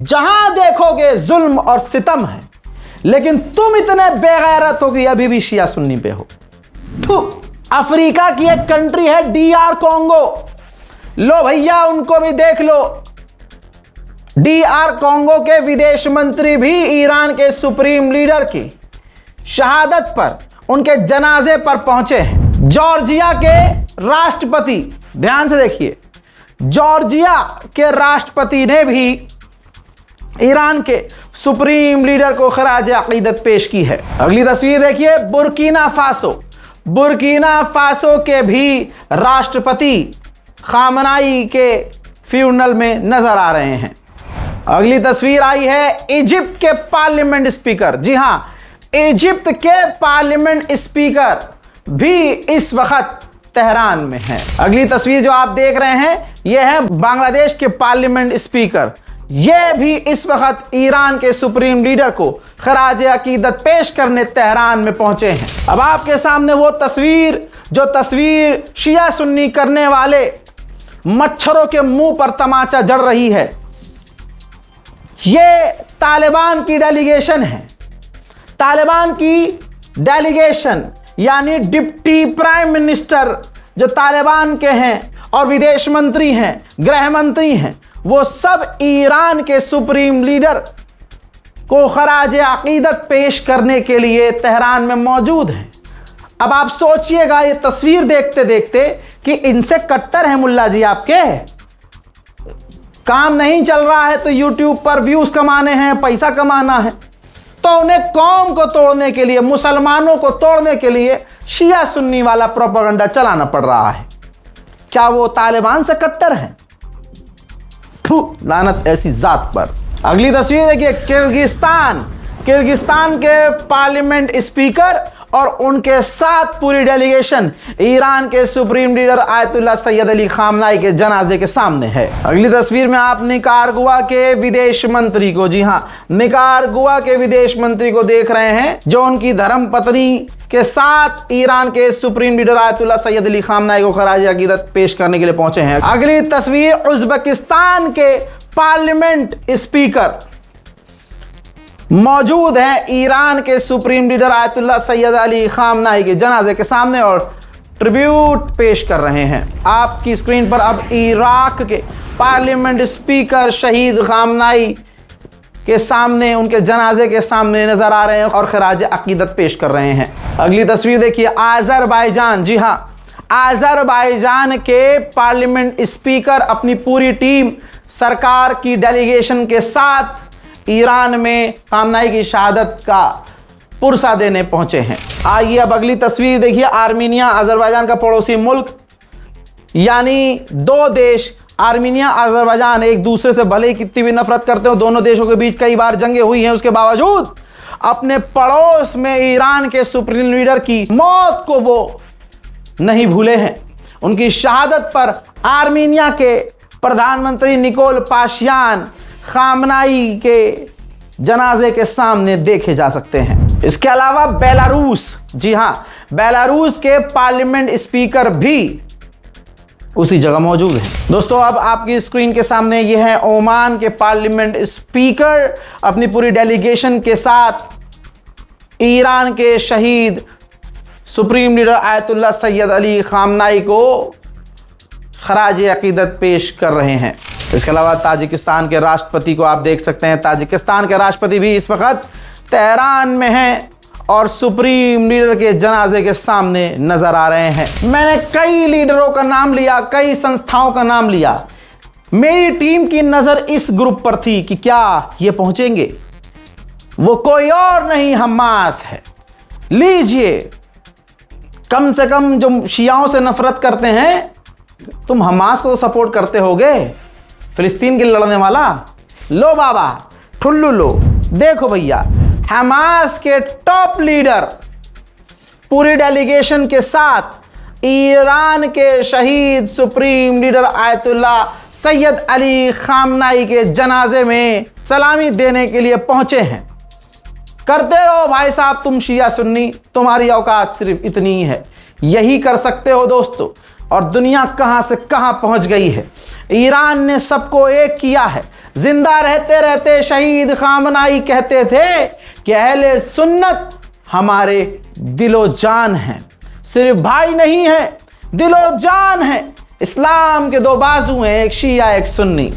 जहां देखोगे जुल्म और सितम है, लेकिन तुम इतने बेगैरत हो कि अभी भी शिया सुन्नी पे हो। अफ्रीका की एक कंट्री है DR कॉन्गो, लो भैया उनको भी देख लो। DR कॉन्गो के विदेश मंत्री भी ईरान के सुप्रीम लीडर की शहादत पर, उनके जनाजे पर पहुंचे हैं। जॉर्जिया के राष्ट्रपति, ध्यान से देखिए, जॉर्जिया के राष्ट्रपति ने भी ईरान के सुप्रीम लीडर को खराज अकीदत पेश की है। अगली तस्वीर देखिए, बुर्किना फासो के भी राष्ट्रपति खामनाई के फ्यूनरल में नजर आ रहे हैं। अगली तस्वीर आई है इजिप्ट के पार्लियामेंट स्पीकर, जी हां, इजिप्ट के पार्लियामेंट स्पीकर भी इस वक्त तेहरान में है। अगली तस्वीर जो आप देख रहे हैं यह है बांग्लादेश के पार्लियामेंट स्पीकर, यह भी इस वक्त ईरान के सुप्रीम लीडर को खराज अकीदत पेश करने तेहरान में पहुंचे हैं। अब आपके सामने वो तस्वीर, जो तस्वीर शिया सुन्नी करने वाले मच्छरों के मुंह पर तमाचा जड़ रही है, ये तालिबान की डेलीगेशन है। तालिबान की डेलीगेशन यानी डिप्टी प्राइम मिनिस्टर जो तालिबान के हैं और विदेश मंत्री हैं, गृह मंत्री हैं, वो सब ईरान के सुप्रीम लीडर को खराज अकीदत पेश करने के लिए तेहरान में मौजूद हैं। अब आप सोचिएगा ये तस्वीर देखते देखते कि इनसे कट्टर है मुल्ला जी आपके, काम नहीं चल रहा है तो यूट्यूब पर व्यूज कमाने हैं, पैसा कमाना है, तो उन्हें कौम को तोड़ने के लिए, मुसलमानों को तोड़ने के लिए शिया सुन्नी वाला प्रोपेगेंडा चलाना पड़ रहा है। क्या वो तालिबान से कट्टर हैं? लानत ऐसी जात पर। अगली तस्वीर देखिए, किर्गिस्तान के पार्लियामेंट स्पीकर और उनके साथ पूरी डेलीगेशन ईरान के supreme leader Ayatollah Syed Ali खामनाई के जनाजे के सामने है। अगली तस्वीर में आप निकारागुआ के विदेश मंत्री को, जी हां, निकारागुआ के विदेश मंत्री को देख रहे हैं, जो उनकी धर्मपत्नी के साथ ईरान के supreme leader Ayatollah Syed Ali खामनाई को खराज अकीदत पेश करने के लिए पहुंचे हैं। अगली तस्वीर उज़्बेकिस्तान के पार्लियामेंट स्पीकर मौजूद हैं ईरान के supreme leader Ayatollah Syed Ali खामनाई के जनाजे के सामने और ट्रिब्यूट पेश कर रहे हैं। आपकी स्क्रीन पर अब इराक के पार्लियामेंट स्पीकर शहीद खामनाई के सामने, उनके जनाजे के सामने नजर आ रहे हैं और खराज अकीदत पेश कर रहे हैं। अगली तस्वीर देखिए, आज़रबाईजान, जी हां, आज़रबाईजान के पार्लियामेंट स्पीकर अपनी पूरी टीम, सरकार की डेलीगेशन के साथ ईरान में खामनाई की शहादत का पुरसा देने पहुंचे हैं। आइए अब अगली तस्वीर देखिए, आर्मीनिया, अजरबैजान का पड़ोसी मुल्क, यानी दो देश आर्मीनिया, अजरबैजान एक दूसरे से भले ही कितनी भी नफरत करते हो, दोनों देशों के बीच कई बार जंगें हुई हैं, उसके बावजूद अपने पड़ोस में ईरान के सुप्रीम लीडर की मौत को वो नहीं भूले हैं। उनकी शहादत पर आर्मीनिया के प्रधानमंत्री निकोल पाशियान खामनाई के जनाजे के सामने देखे जा सकते हैं। इसके अलावा बेलारूस, जी हां, बेलारूस के पार्लियामेंट स्पीकर भी उसी जगह मौजूद हैं। दोस्तों अब आपकी स्क्रीन के सामने यह है ओमान के पार्लियामेंट स्पीकर अपनी पूरी डेलीगेशन के साथ ईरान के शहीद supreme leader Ayatollah Syed Ali खामनाई को खराज अकीदत पेश कर रहे हैं। इसके अलावा ताजिकिस्तान के राष्ट्रपति को आप देख सकते हैं, ताजिकिस्तान के राष्ट्रपति भी इस वक्त तेहरान में हैं और सुप्रीम लीडर के जनाजे के सामने नजर आ रहे हैं। मैंने कई लीडरों का नाम लिया, कई संस्थाओं का नाम लिया, मेरी टीम की नजर इस ग्रुप पर थी कि क्या ये पहुंचेंगे। वो कोई और नहीं, हमास है। लीजिए, कम से कम जो शियाओं से नफरत करते हैं, तुम हमास को सपोर्ट करते होगे, फिलिस्तीन के लड़ने वाला। लो बाबा ठुल्लू लो, देखो भैया, हमास के टॉप लीडर पूरी डेलीगेशन के साथ ईरान के शहीद supreme leader Ayatollah Syed Ali खामनाई के जनाजे में सलामी देने के लिए पहुंचे हैं। करते रहो भाई साहब, तुम शिया सुन्नी, तुम्हारी औकात सिर्फ इतनी ही है, यही कर सकते हो दोस्तों। और दुनिया कहां से कहां पहुंच गई है। ईरान ने सबको एक किया है, जिंदा रहते रहते शहीद खामनाई कहते थे कि अहले सुन्नत हमारे दिलो जान हैं, सिर्फ भाई नहीं है, दिलो जान है। इस्लाम के दो बाजू हैं, एक शिया एक सुन्नी।